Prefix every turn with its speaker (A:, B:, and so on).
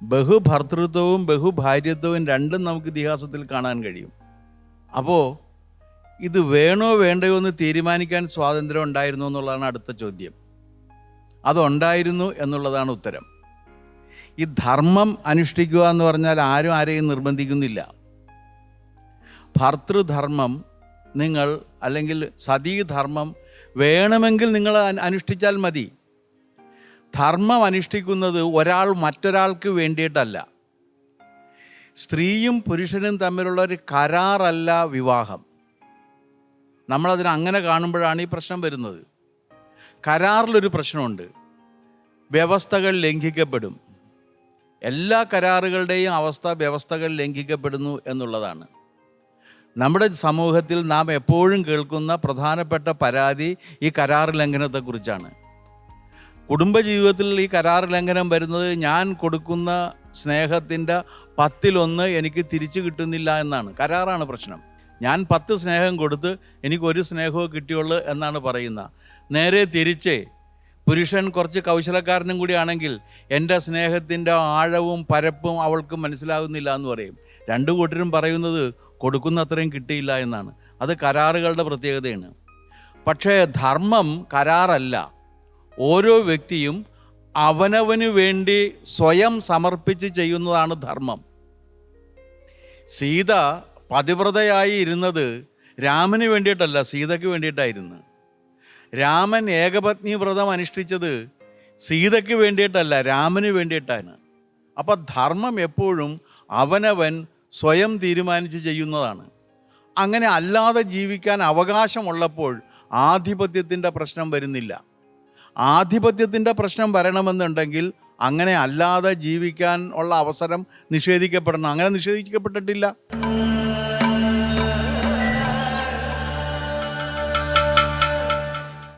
A: ബഹുഭർത്തൃത്വവും ബഹുഭാര്യത്വവും രണ്ടും നമുക്ക് ഇതിഹാസത്തിൽ കാണാൻ കഴിയും. അപ്പോൾ ഇത് വേണോ വേണ്ടയോ എന്ന് തീരുമാനിക്കാൻ സ്വാതന്ത്ര്യം ഉണ്ടായിരുന്നു എന്നുള്ളതാണ് അടുത്ത ചോദ്യം. അതുണ്ടായിരുന്നു എന്നുള്ളതാണ് ഉത്തരം. ഈ ധർമ്മം അനുഷ്ഠിക്കുക എന്ന് പറഞ്ഞാൽ ആരും ആരെയും നിർബന്ധിക്കുന്നില്ല. ഭർത്തൃധർമ്മം നിങ്ങൾ അല്ലെങ്കിൽ സതീധർമ്മം വേണമെങ്കിൽ നിങ്ങൾ അനുഷ്ഠിച്ചാൽ മതി. ധർമ്മം അനുഷ്ഠിക്കുന്നത് ഒരാൾ മറ്റൊരാൾക്ക് വേണ്ടിയിട്ടല്ല. സ്ത്രീയും പുരുഷനും തമ്മിലുള്ള ഒരു കരാറല്ല വിവാഹം. നമ്മളതിനെ അങ്ങനെ കാണുമ്പോഴാണ് ഈ പ്രശ്നം വരുന്നത്. കരാറിലൊരു പ്രശ്നമുണ്ട്. വ്യവസ്ഥകൾ ലംഘിക്കപ്പെടും. എല്ലാ കരാറുകളുടെയും അവസ്ഥ വ്യവസ്ഥകൾ ലംഘിക്കപ്പെടുന്നു എന്നുള്ളതാണ്. നമ്മുടെ സമൂഹത്തിൽ നാം എപ്പോഴും കേൾക്കുന്ന പ്രധാനപ്പെട്ട പരാതി ഈ കരാർ ലംഘനത്തെക്കുറിച്ചാണ്. കുടുംബജീവിതത്തിൽ ഈ കരാർ ലംഘനം വരുന്നത് ഞാൻ കൊടുക്കുന്ന സ്നേഹത്തിൻ്റെ 10% എനിക്ക് തിരിച്ചു കിട്ടുന്നില്ല എന്നാണ്. കരാറാണ് പ്രശ്നം. ഞാൻ 10 സ്നേഹം കൊടുത്ത് എനിക്കൊരു സ്നേഹവും കിട്ടിയുള്ളൂ എന്നാണ് പറയുന്നത്. നേരെ തിരിച്ച് പുരുഷൻ കുറച്ച് കൗശലക്കാരനും കൂടി ആണെങ്കിൽ എൻ്റെ സ്നേഹത്തിൻ്റെ ആഴവും പരപ്പും അവൾക്ക് മനസ്സിലാകുന്നില്ല എന്ന് പറയും. രണ്ടു കൂട്ടരും പറയുന്നത് കൊടുക്കുന്ന അത്രയും കിട്ടിയില്ല എന്നാണ്. അത് കരാറുകളുടെ പ്രത്യേകതയാണ്. പക്ഷേ ധർമ്മം കരാറല്ല. ഓരോ വ്യക്തിയും അവനവന് വേണ്ടി സ്വയം സമർപ്പിച്ച് ചെയ്യുന്നതാണ് ധർമ്മം. സീത പതിവ്രതയായി ഇരുന്നത് രാമന് വേണ്ടിയിട്ടല്ല, സീതയ്ക്ക് വേണ്ടിയിട്ടായിരുന്നു. രാമൻ ഏകപത്നി വ്രതം അനുഷ്ഠിച്ചത് സീതയ്ക്ക് വേണ്ടിയിട്ടല്ല, രാമന് വേണ്ടിയിട്ടാണ്. അപ്പം ധർമ്മം എപ്പോഴും അവനവൻ സ്വയം തീരുമാനിച്ച് ചെയ്യുന്നതാണ്. അങ്ങനെ അല്ലാതെ ജീവിക്കാൻ അവകാശമുള്ളപ്പോൾ ആധിപത്യത്തിൻ്റെ പ്രശ്നം വരുന്നില്ല. ആധിപത്യത്തിൻ്റെ പ്രശ്നം വരണമെന്നുണ്ടെങ്കിൽ അങ്ങനെ അല്ലാതെ ജീവിക്കാൻ ഉള്ള അവസരം നിഷേധിക്കപ്പെടണം. അങ്ങനെ നിഷേധിക്കപ്പെട്ടിട്ടില്ല.